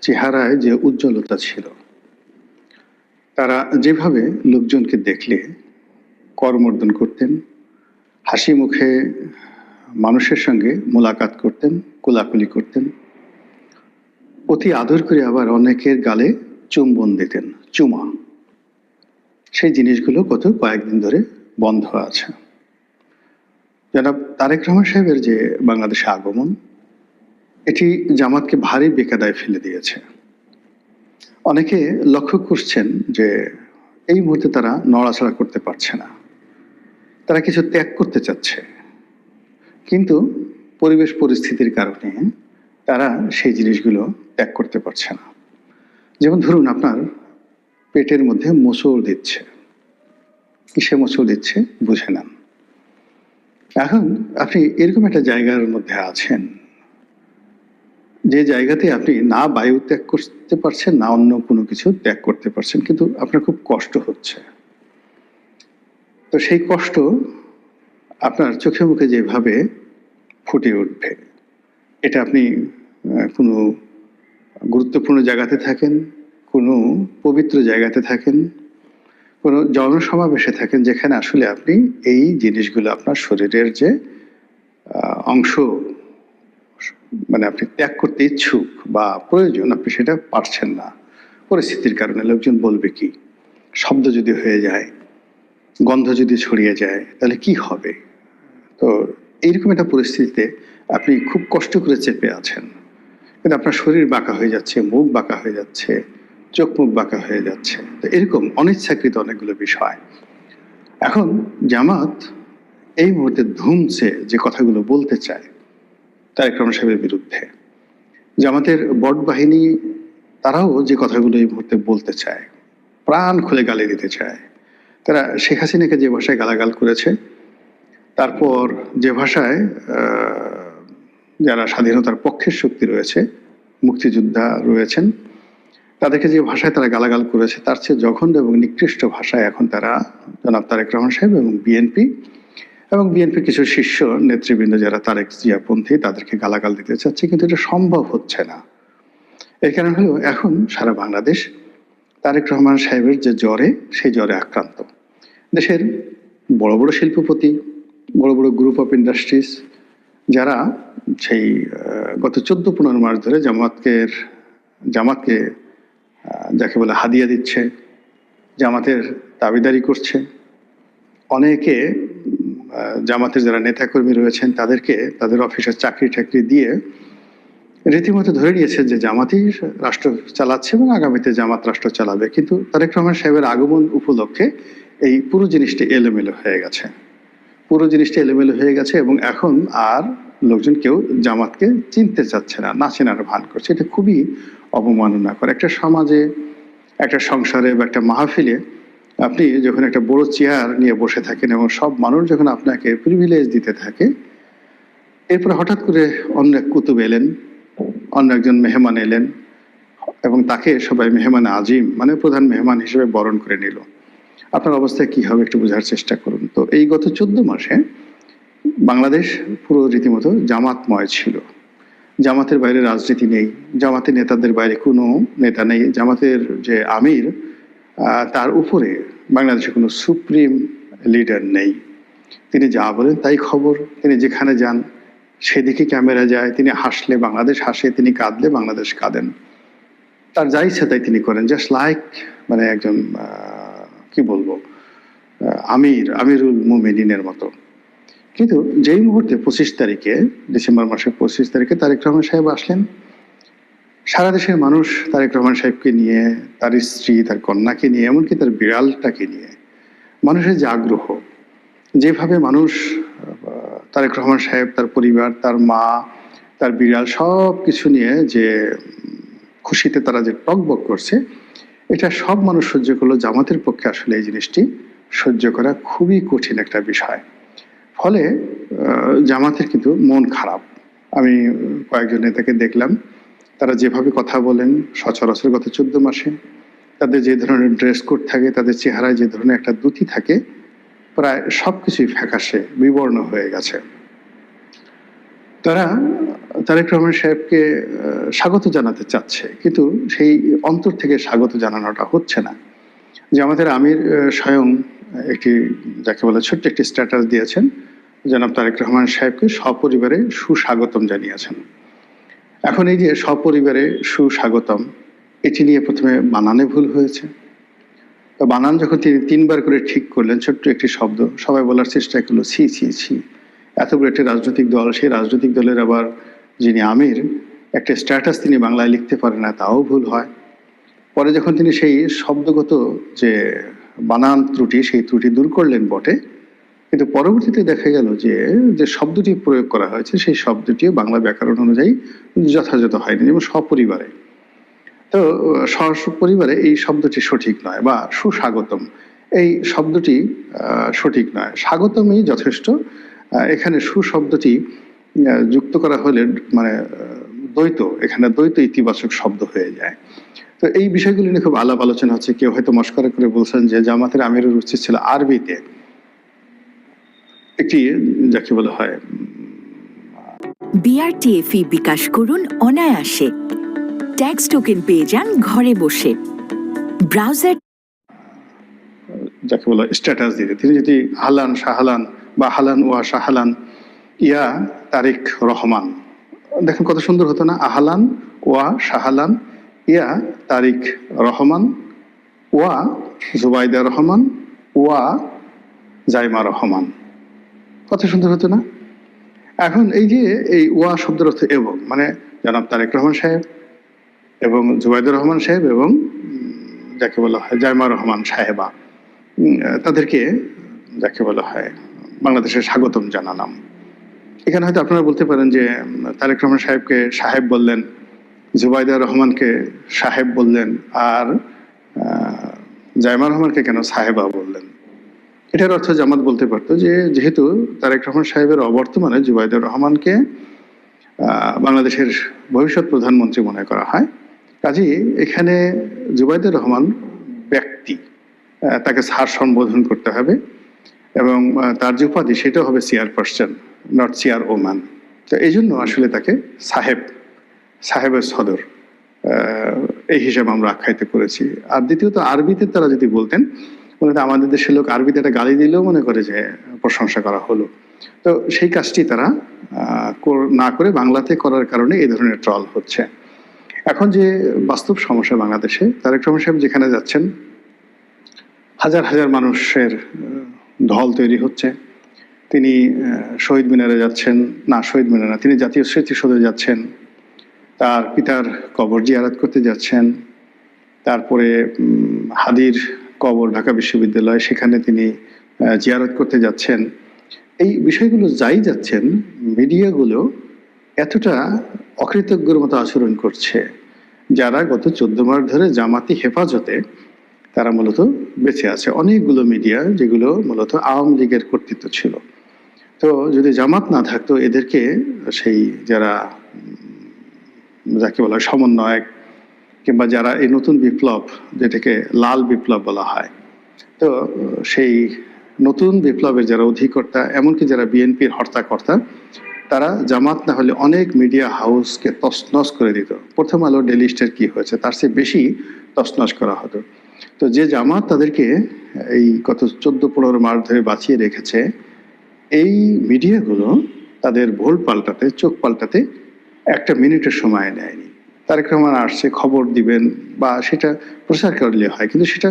চেহারায় যে উজ্জ্বলতা ছিল, তারা যেভাবে লোকজনকে দেখলে করমর্দন করতেন, হাসি মুখে মানুষের সঙ্গে মোলাকাত করতেন, কোলাকুলি করতেন, অতি আদর করে আবার অনেকের গালে চুম্বন দিতেন, চুমা। সেই জিনিসগুলো গত কয়েকদিন ধরে বন্ধ আছে। জনাব তারেক রহমান সাহেবের যে বাংলাদেশে আগমন, এটি জামাতকে ভারী বেকায়দায় ফেলে দিয়েছে। অনেকে লক্ষ্য করছেন যে এই মুহূর্তে তারা নড়াচড়া করতে পারছে না, তারা কিছু ত্যাগ করতে চাচ্ছে, কিন্তু পরিবেশ পরিস্থিতির কারণে তারা সেই জিনিসগুলো ত্যাগ করতে পারছে না। যেমন ধরুন, আপনার পেটের মধ্যে মোচড় দিচ্ছে, কিসে মোচড় দিচ্ছে বুঝে নেন। এখন আপনি এরকম একটা জায়গার মধ্যে আছেন, যে জায়গাতে আপনি না বায়ু ত্যাগ করতে পারছেন, না অন্য কোনো কিছু ত্যাগ করতে পারছেন, কিন্তু আপনার খুব কষ্ট হচ্ছে। তো সেই কষ্ট আপনার চোখে মুখে যেভাবে ফুটে উঠবে, এটা আপনি কোনো গুরুত্বপূর্ণ জায়গাতে থাকেন, কোনো পবিত্র জায়গাতে থাকেন, কোনো জনসমাবেশে থাকেন, যেখানে আসলে আপনি এই জিনিসগুলো আপনার শরীরের যে অংশ, মানে আপনি ত্যাগ করতে ইচ্ছুক বা প্রয়োজন, আপনি সেটা পারছেন না পরিস্থিতির কারণে। লোকজন বলবে কি, শব্দ যদি হয়ে যায়, গন্ধ যদি ছড়িয়ে যায়, তাহলে কি হবে? তো এইরকম একটা পরিস্থিতিতে আপনি খুব কষ্ট করে চেপে আছেন, কিন্তু আপনার শরীর বাঁকা হয়ে যাচ্ছে, মুখ বাঁকা হয়ে যাচ্ছে, চোখ মুখ বাঁকা হয়ে যাচ্ছে। তো এরকম অনিচ্ছাকৃত অনেকগুলো বিষয়। এখন জামাত এই মুহূর্তে ধুমছে যে কথাগুলো বলতে চায় তারেক রহমান সাহেবের বিরুদ্ধে, জামাতের বট বাহিনী তারাও যে কথাগুলো এই মুহূর্তে বলতে চায়, প্রাণ খুলে গালি দিতে চায়। তারা শেখ হাসিনাকে যে ভাষায় গালাগাল করেছে, তারপর যে ভাষায় যারা স্বাধীনতার পক্ষের শক্তি রয়েছে, মুক্তিযোদ্ধা রয়েছেন, তাদেরকে যে ভাষায় তারা গালাগাল করেছে, তার চেয়ে জঘন্য এবং নিকৃষ্ট ভাষায় এখন তারা জনাব তারেক রহমান সাহেব এবং বিএনপির কিছু শীর্ষ নেতৃবৃন্দ যারা তারেক জিয়াপন্থী, তাদেরকে গালাগাল দিতে চাচ্ছে, কিন্তু এটা সম্ভব হচ্ছে না। এর কারণ হলো এখন সারা বাংলাদেশ তারেক রহমান সাহেবের যে জ্বরে, সেই জ্বরে আক্রান্ত। দেশের বড় বড় শিল্পপতি, বড় বড় গ্রুপ অফ ইন্ডাস্ট্রিজ, যারা সেই গত 14-15 মাস ধরে জামাতকে যাকে বলে হাদিয়া দিচ্ছে, জামাতের দাবিদারি করছে, অনেকে জামাতের যারা নেতাকর্মী রয়েছেন তাদেরকে তাদের অফিসের চাকরি টাকরি দিয়ে রীতিমতো ধরে নিয়েছে যে জামাতই রাষ্ট্র চালাচ্ছে এবং আগামীতে জামাত রাষ্ট্র চালাবে। কিন্তু তারেক রহমান সাহেবের আগমন উপলক্ষে এই পুরো জিনিসটি এলোমেলো হয়ে গেছে, এবং এখন আর লোকজন কেউ জামাতকে চিনতে চাচ্ছে না, না চেনার ভান করছে। এটা খুবই অবমাননাকর। একটা সমাজে, একটা সংসারে বা একটা মাহফিলে আপনি যখন একটা বড় চেয়ার নিয়ে বসে থাকেন এবং সব মানুষ যখন আপনাকে প্রিভিলেজ দিতে থাকে, এরপরে হঠাৎ করে অন্য এক কুতুব এলেন, অন্য একজন মেহমান এলেন, এবং তাকে সবাই মেহমান আজিম মানে প্রধান মেহমান হিসেবে বরণ করে নিল। আপনার অবস্থায় কি হবে একটু বোঝার চেষ্টা করুন। তো এই গত 14 মাসে বাংলাদেশ পুরো রীতিমতো জামাতময় ছিল। জামাতের বাইরে রাজনীতি নেই, জামাতের নেতাদের বাইরে কোনো নেতা নেই, জামাতের যে আমির তার উপরে বাংলাদেশে কোনো সুপ্রিম লিডার নেই। তিনি যা বলেন তাই খবর, তিনি যেখানে যান সেদিকে ক্যামেরা যায়, তিনি হাসলে বাংলাদেশ হাসে, তিনি কাঁদলে বাংলাদেশ কাঁদেন, তার যা ইচ্ছা তাই তিনি করেন, জাস্ট লাইক মানে একজন কি বলবো আমিরুল মুমিনিনের মতো। কিন্তু যেই মুহূর্তে 25 তারিখে, ডিসেম্বর মাসের 25 তারিখে তারেক রহমান সাহেব আসলেন, সারা দেশের মানুষ তারেক রহমান সাহেবকে নিয়ে, তার স্ত্রী, তার কন্যাকে নিয়ে, এমনকি তার বিড়ালটাকে নিয়ে মানুষের যে আগ্রহ, যেভাবে মানুষ তারেক রহমান সাহেব, তার পরিবার, তার মা, তার বিড়াল সব কিছু নিয়ে যে খুশিতে তারা যে টকবক করছে, এটা সব মানুষ সহ্য করলো। জামাতের পক্ষে আসলে এই জিনিসটি সহ্য করা খুবই কঠিন একটা বিষয়। ফলে জামাতের কিন্তু মন খারাপ। আমি কয়েকজন নেতাকে দেখলাম, তারা যেভাবে কথা বলেন সচরাচর গত 14 মাসে, তাদের যে ধরনের ড্রেস কোড থাকে, তাদের চেহারায় যে ধরনের একটা দ্যুতি থাকে, প্রায় সবকিছুই ফ্যাকাশে বিবর্ণ হয়ে গেছে। তারা তারেক রহমান সাহেবকে স্বাগত জানাতে চাচ্ছে, কিন্তু সেই অন্তর থেকে স্বাগত জানানোটা হচ্ছে না। জামাতের আমির স্বয়ং একটি যাকে বলে ছোট্ট একটি স্ট্যাটাস দিয়েছেন, জনাব তারেক রহমান সাহেবকে সপরিবারে সুস্বাগতম জানিয়েছেন। এখন এই যে সপরিবারে সুস্বাগতম, এটি নিয়ে প্রথমে বানানে ভুল হয়েছে। তো বানান যখন তিনি ৩ বার করে ঠিক করলেন, ছোট্ট একটি শব্দ, সবাই বলার চেষ্টা করলো ছি ছি ছি, এত বড় একটি রাজনৈতিক দল, সেই রাজনৈতিক দলের আবার যিনি আমির, একটা স্ট্যাটাস তিনি বাংলায় লিখতে পারেন না, তাও ভুল হয়। পরে যখন তিনি সেই শব্দগত যে বানান ত্রুটি, সেই ত্রুটি দূর করলেন বটে, কিন্তু পরবর্তীতে দেখা গেল যে যে শব্দটি প্রয়োগ করা হয়েছে সেই শব্দটিও বাংলা ব্যাকরণ অনুযায়ী যথাযথ হয়নি, যেমন সপরিবারে। তো সপরিবারে এই শব্দটি সঠিক নয়, বা সুস্বাগতম এই শব্দটি সঠিক নয়, স্বাগতমই যথেষ্ট। এখানে সুশব্দটি যুক্ত করা হলে মানে দ্বৈত, এখানে দ্বৈত ইতিবাচক শব্দ হয়ে যায়। তো এই বিষয়গুলি নিয়ে খুব আলাপ আলোচনা হচ্ছে। কেউ হয়তো মস্করা করে বলছেন যে জামাতের আমিরের উচিত ছিল আরবিতে একটি যাকে বলা হয় বিআরটিএফই বিকাশ করুন অনায়াসে, ট্যাক্স টোকেন পেয়ে যান ঘরে বসে। ব্রাউজার যাকে বলা স্ট্যাটাস দিতে তিনি যদি হালান শাহালান বা হালান ওয়া শাহালান ইয়া তারেক রহমান, দেখেন কত সুন্দর হতো না? আহালান ওয়া শাহালান ইয়া তারিক রহমান ওয়া জুবাইদা রহমান ওয়া জাইমা রহমান, কত সুন্দর হতো না? এখন এই যে এই ওয়া শব্দের অর্থ এবং, মানে জনাব তারেক রহমান সাহেব এবং জুবাইদুর রহমান সাহেব এবং যাকে বলা হয় জাইমা রহমান সাহেবা, তাদেরকে যাকে বলা হয় বাংলাদেশের স্বাগতম জানালাম। এখানে হয়তো আপনারা বলতে পারেন যে তারেক রহমান সাহেবকে সাহেব বললেন, জুবাইদা রহমানকে সাহেব বললেন, আর জাইমা রহমানকে কেন সাহেবা বললেন? এটার অর্থ জামাত বলতে পারতো যে যেহেতু তারেক রহমান সাহেবের অবর্তমানে জুবাইদুর রহমানকে বাংলাদেশের ভবিষ্যৎ প্রধানমন্ত্রী মনে করা হয়, কাজেই এখানে জুবাইদুর রহমান ব্যক্তি, তাকে স্যার সম্বোধন করতে হবে, এবং তার যে উপাধি সেটা হবে চেয়ারপারসন, নট চেয়ার ওম্যান। তো এই জন্য আসলে তাকে সাহেবের সদর এই হিসাবে আমরা আখ্যায়িত করেছি। আর দ্বিতীয়ত আরবিতে তারা যদি বলতেন, আমাদের দেশের লোক আরবিতে একটা গালি দিলেও মনে করে যে প্রশংসা করা হলো। তো সেই কাজটি তারা না করে বাংলাতে করার কারণে এই ধরনের ট্রল হচ্ছে। এখন যে বাস্তব সমস্যা বাংলাদেশে, তারেক রহমান সাহেব যেখানে যাচ্ছেন হাজার হাজার মানুষের ঢল তৈরি হচ্ছে। তিনি শহীদ মিনারে যাচ্ছেন, না শহীদ মিনার না, তিনি জাতীয় স্মৃতিসৌধে যাচ্ছেন, তার পিতার কবর জিয়ারত করতে যাচ্ছেন, তারপরে হাদির কবর ঢাকা বিশ্ববিদ্যালয়, সেখানে তিনি জিয়ারত করতে যাচ্ছেন। এই বিষয়গুলো যাই যাচ্ছেন, মিডিয়াগুলো এতটা অকৃতজ্ঞর মতো আচরণ করছে, যারা গত 14 মাস ধরে জামাতি হেফাজতে তারা মূলত বেঁচে আছে। অনেকগুলো মিডিয়া যেগুলো মূলত আওয়ামী লীগের কর্তৃত্ব ছিল। তো যদি জামাত না থাকতো, এদেরকে সেই যারা যাকে বলা হয় সমন্বয়ক, কিংবা যারা এই নতুন বিপ্লব, যেটাকে লাল বিপ্লব বলা হয়, তো সেই নতুন বিপ্লবের যারা অধিকর্তা, এমনকি যারা বিএনপির হর্তাকর্তা, তারা জামাত না হলে অনেক মিডিয়া হাউসকে তছনছ করে দিত। প্রথম আলো, ডেইলি স্টার কি হয়েছে তার চেয়ে বেশি তছনছ করা হতো। তো যে জামাত তাদেরকে এই গত 14-15 মাস ধরে বাঁচিয়ে রেখেছে, এই মিডিয়াগুলো তাদের ভুল পাল্টাতে, চোখ পাল্টাতে একটা মিনিটের সময় নেয়নি। তারেক রহমান আসছে, খবর দিবেন বা সেটা প্রচার করলে হয়, কিন্তু সেটা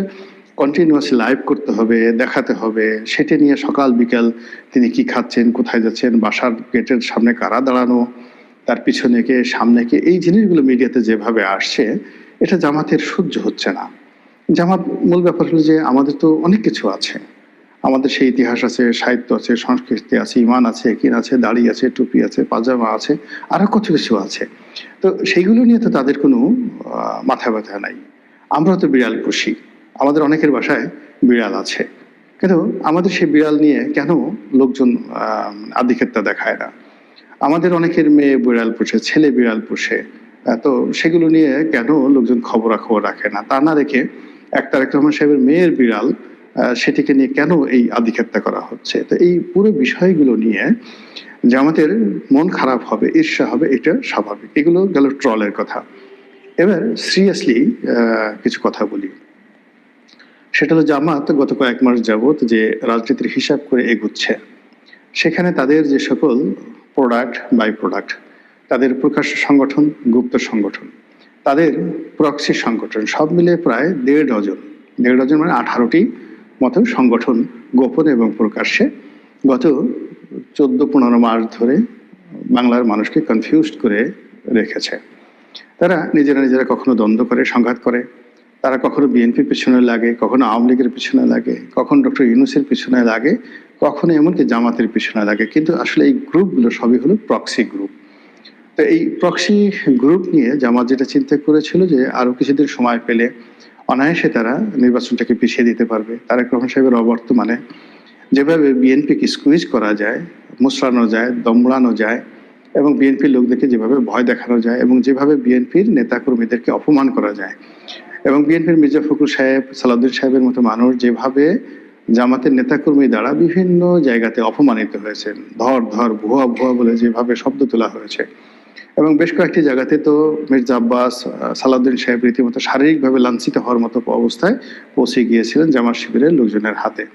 কন্টিনিউয়াসলি লাইভ করতে হবে, দেখাতে হবে, সেটা নিয়ে সকাল বিকাল তিনি কি খাচ্ছেন, কোথায় যাচ্ছেন, বাসার গেটের সামনে কারা দাঁড়ানো, তার পিছনে কে, সামনে কে, এই জিনিসগুলো মিডিয়াতে যেভাবে আসছে, এটা জামাতের সহ্য হচ্ছে না। জামাত মূল ব্যাপার হলো যে আমাদের তো অনেক কিছু আছে, আমাদের সেই ইতিহাস আছে, সাহিত্য আছে, সংস্কৃতি আছে, ইমান আছে, কিন আছে, দাড়ি আছে, টুপি আছে, পাজামা আছে, আরো কত কিছু আছে। তো সেইগুলো নিয়ে তো তাদের কোনো মাথা ব্যথা নাই। আমরা তো বিড়াল পুষি, আমাদের অনেকের বাসায় বিড়াল আছে, কিন্তু আমাদের সেই বিড়াল নিয়ে কেন লোকজন আধিক্যতা দেখায় না? আমাদের অনেকের মেয়ে বিড়াল পুষে, ছেলে বিড়াল পুষে, তো সেগুলো নিয়ে কেন লোকজন খবরাখবর রাখে না? তা না রেখে তারেক রহমান সাহেবের মেয়ের বিড়াল, সেটিকে নিয়ে কেন এই আধিক্যতা করা হচ্ছে? তো এই পুরো বিষয়গুলো নিয়ে জামাতের মন খারাপ হবে, ঈর্ষা হবে, এটা স্বাভাবিক। এগুলো গেল ট্রলের কথা। এবার সিরিয়াসলি কিছু কথা বলি। সেটা হলো জামাত গত কয়েক মাস যাবত যে রাজনীতির হিসাব করে এগুচ্ছে, সেখানে তাদের যে সকল প্রোডাক্ট বাই প্রোডাক্ট, তাদের প্রকাশ্য সংগঠন, গুপ্ত সংগঠন, তাদের প্রক্সি সংগঠন, সব মিলে প্রায় 1.5 ডজন মানে 18টি মতো সংগঠন গোপন এবং প্রকাশ্যে গত 14-15 মাস ধরে বাংলার মানুষকে কনফিউজড করে রেখেছে। তারা নিজেরা কখনো দ্বন্দ্ব করে, সংঘাত করে, তারা কখনো বিএনপির পিছনে লাগে, কখনো আওয়ামী লীগের পিছনে লাগে, কখনো ডক্টর ইউনূসের পিছনে লাগে, কখনো এমনকি জামাতের পিছনে লাগে। কিন্তু আসলে এই গ্রুপগুলো সবই হলো প্রক্সি গ্রুপ। তো এই প্রক্সি গ্রুপ নিয়ে জামাত যেটা চিন্তা করেছিল যে আরো কিছুদিন সময় পেলে অনায়াসে তারা নির্বাচনটাকে পিছিয়ে দিতে পারবে। তারেক রহমান সাহেবের অবর্তমানে যেভাবে বিএনপিকে স্কুইজ করা যায়, মুচড়ানো যায়, দমড়ানো যায়, এবং বিএনপির লোকদেরকে যেভাবে ভয় দেখানো যায়, এবং যেভাবে বিএনপির নেতাকর্মীদেরকে অপমান করা যায়, এবং বিএনপির মির্জা ফখরুল সাহেব, সালাউদ্দিন সাহেবের মতো মানুষ যেভাবে জামাতের নেতাকর্মী দ্বারা বিভিন্ন জায়গাতে অপমানিত হয়েছেন, ধর ভুয়া ভুয়া বলে যেভাবে শব্দ তোলা হয়েছে, এবং বেশ কয়েকটি জায়গাতে তো মির্জা আব্বাস, সালাউদ্দিন সাহেব রীতিমতো শারীরিকভাবে লাঞ্ছিত হওয়ার মতো অবস্থায় পৌঁছে গিয়েছিলেন জামাত শিবিরের লোকজনের হাতে।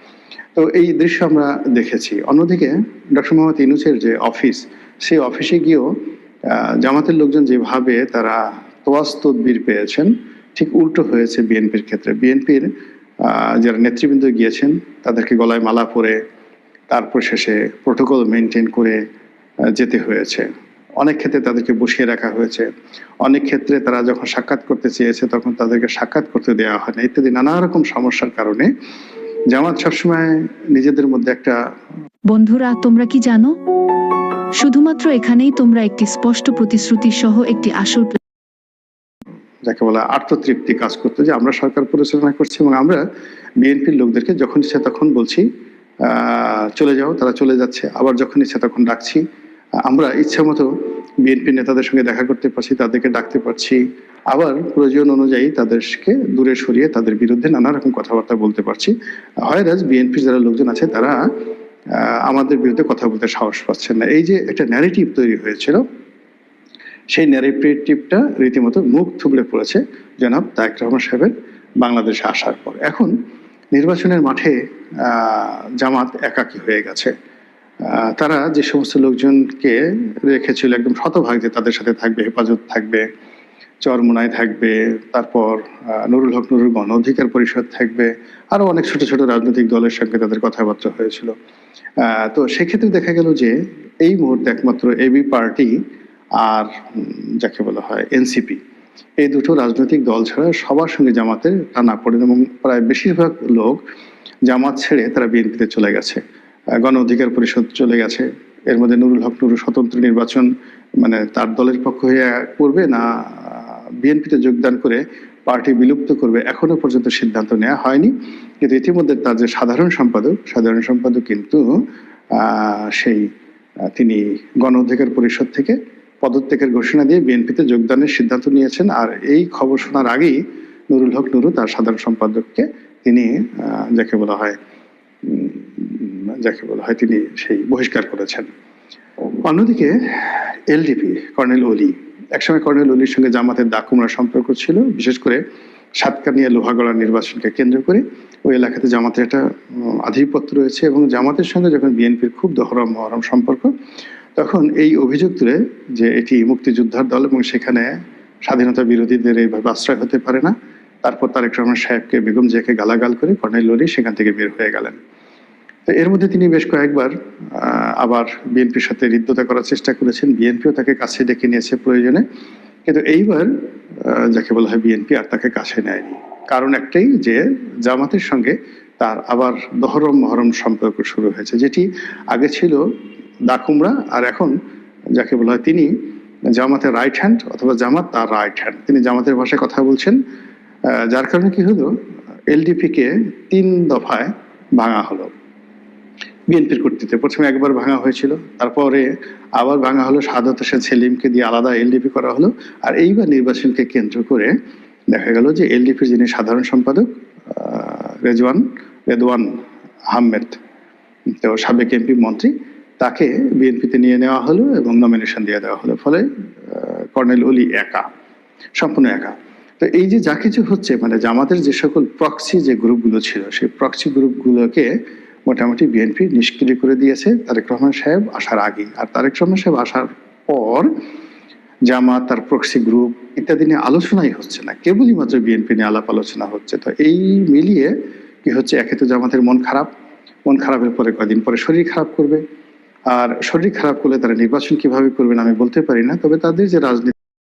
তো এই দৃশ্য আমরা দেখেছি। অন্যদিকে ডক্টর মোহাম্মদ ইউনূসের যে অফিস, সেই অফিসে গিয়েও জামাতের লোকজন যেভাবে তারা তোয়াজ তদবির পেয়েছেন, ঠিক উল্টো হয়েছে বিএনপির ক্ষেত্রে। বিএনপির যারা নেতৃবৃন্দ গিয়েছেন তাদেরকে গলায় মালা পরে তারপর শেষে প্রোটোকল মেনটেন করে যেতে হয়েছে। অনেক ক্ষেত্রে তাদেরকে বসিয়ে রাখা হয়েছে, অনেক ক্ষেত্রে তারা যখন সাক্ষাৎ করতে চেয়েছে তখন তাদেরকে সাক্ষাৎ করতে দেওয়া হয় না, ইত্যাদি নানা রকম সমস্যার কারণে জামাত সবসময় নিজেদের মধ্যে একটা। বন্ধুরা, তোমরা কি জানো, শুধুমাত্র এখানেই তোমরা একটি স্পষ্ট প্রতিশ্রুতি সহ একটি আসল যাকে বলা আত্মতৃপ্তি কাজ করতে, যে আমরা সরকার পরিচালনা করছি এবং আমরা বিএনপির লোকদেরকে যখন ইচ্ছা তখন বলছি চলে যাও, তারা চলে যাচ্ছে, আবার যখন ইচ্ছা তখন ডাকছি, আমরা ইচ্ছা মতো বিএনপির নেতাদের সঙ্গে দেখা করতে পারছি, তাদেরকে ডাকতে পারছি, আবার প্রয়োজন অনুযায়ী তাদেরকে দূরে সরিয়ে তাদের বিরুদ্ধে নানা রকম কথাবার্তা বলতে পারছি। হয়রাজ বিএনপির যারা লোকজন আছে তারা আমাদের বিরুদ্ধে কথা বলতে সাহস পাচ্ছেন না। এই যে একটা ন্যারেটিভ তৈরি হয়েছিল, সেই ন্যারেটিভটা রীতিমতো মুখ থুবড়ে পড়েছে জনাব তারেক রহমান সাহেবের বাংলাদেশে আসার পর। এখন নির্বাচনের মাঠে জামাত একাকী হয়ে গেছে। তারা যে সমস্ত লোকজনকে রেখেছিল একদম শতভাগ যে তাদের সাথে থাকবে, হেফাজত থাকবে, চরমোনাই থাকবে, তারপর নুরুল হক নুরুর গণ অধিকার পরিষদ থাকবে, আরো অনেক ছোট ছোট রাজনৈতিক দলের সঙ্গে তাদের কথাবার্তা হয়েছিল। তো সেক্ষেত্রে দেখা গেল যে এই মুহূর্তে একমাত্র এবি পার্টি আর যাকে বলা হয় এনসিপি, এই দুটো রাজনৈতিক দল ছাড়া সবার সঙ্গে জামাতের টানাপোড়েন, এবং প্রায় বেশিরভাগ লোক জামাত ছেড়ে তারা বিএনপিতে চলে গেছে, গণ অধিকার পরিষদ চলে গেছে। এর মধ্যে নুরুল হক নুরু স্বতন্ত্র নির্বাচন মানে তার দলের পক্ষ হয়ে করবে না বিএনপিতে যোগদান করে পার্টি বিলুপ্ত করবে, এখনো পর্যন্ত সিদ্ধান্ত নেওয়া হয়নি। কিন্তু ইতিমধ্যে তার যে সাধারণ সম্পাদক কিন্তু সেই তিনি গণ অধিকার পরিষদ থেকে পদত্যাগের ঘোষণা দিয়ে বিএনপিতে যোগদানের সিদ্ধান্ত নিয়েছেন। আর এই খবর শোনার আগেই নুরুল হক নুরু তার সাধারণ সম্পাদককে তিনি যাকে বলা হয় তিনি সেই বহিষ্কার করেছেন। অন্যদিকে এলডিপি কর্নেল অলি, একসময় কর্নেল অলির সঙ্গে জামাতের দাকুমরা সম্পর্ক ছিল, বিশেষ করে সাতকানিয়া লোহাগড়া নির্বাচনকে কেন্দ্র করে ওই এলাকাতে জামাতের একটা আধিপত্য রয়েছে, এবং জামাতের সঙ্গে যখন বিএনপির খুব দহরম মহরম সম্পর্ক, তখন এই অভিযোগ তুলে যে এটি মুক্তিযোদ্ধার দল এবং সেখানে স্বাধীনতা বিরোধীদের এইভাবে আশ্রয় হতে পারে না। তারপর তারেক রহমান সাহেবকে, বেগম জিয়াকে গালাগাল করে কর্নেল অলি সেখান থেকে বের হয়ে গেলেন। তো এর মধ্যে তিনি বেশ কয়েকবার আবার বিএনপির সাথে হৃদ্যতা করার চেষ্টা করেছেন, বিএনপিও তাকে কাছে ডেকে নিয়েছে প্রয়োজনে, কিন্তু এইবার যাকে বলা হয় বিএনপি আর তাকে কাছে নেয়নি। কারণ একটাই, যে জামাতের সঙ্গে তার আবার দহরম মহরম সম্পর্ক শুরু হয়েছে, যেটি আগে ছিল দাকুমরা, আর এখন যাকে বলা হয় তিনি জামাতের রাইট হ্যান্ড, অথবা জামাত তার রাইট হ্যান্ড। তিনি জামাতের ভাষায় কথা বলছেন, যার কারণে কি হলো, এলডিপি কে 3 দফায় ভাঙা হলো বিএনপির কর্তৃত্বে। প্রথমে একবার ভাঙা হয়েছিল, তারপরে আবার ভাঙা হলো, সাদাত হোসেন সেলিমকে দিয়ে আলাদা এলডিপি করা হলো। আর এইবার নির্বাচনকে কেন্দ্র করে দেখা গেল যে এলডিপির যিনি সাধারণ সম্পাদক রেদওয়ান আহমেদ, তো সাবেক এমপি মন্ত্রী, তাকে বিএনপিতে নিয়ে নেওয়া হলো এবং নমিনেশন দিয়ে দেওয়া হলো। ফলে কর্নেল ওলি একা, সম্পূর্ণ একা। তো এই যে যা কিছু হচ্ছে, মানে জামাতের যে সকল প্রক্সি যে গ্রুপগুলো ছিল, সেই প্রক্সি গ্রুপগুলোকে মোটামুটি বিএনপি নিষ্ক্রিয় করে দিয়েছে তারেক রহমান সাহেব আসার আগে। আর তারেক রহমান সাহেব আসার পর জামাত, তার প্রক্সি গ্রুপ ইত্যাদি নিয়ে আলোচনাই হচ্ছে না, কেবলই মাত্র বিএনপি নিয়ে আলাপ আলোচনা হচ্ছে। তো এই মিলিয়ে কি হচ্ছে, একে তো জামাতের মন খারাপ, মন খারাপের পরে কয়দিন পরে শরীর খারাপ করবে, আর শরীর খারাপ করলে তারা নির্বাচন কিভাবে করবেন আমি বলতে পারি না। তবে তাদের যে রাজনীতি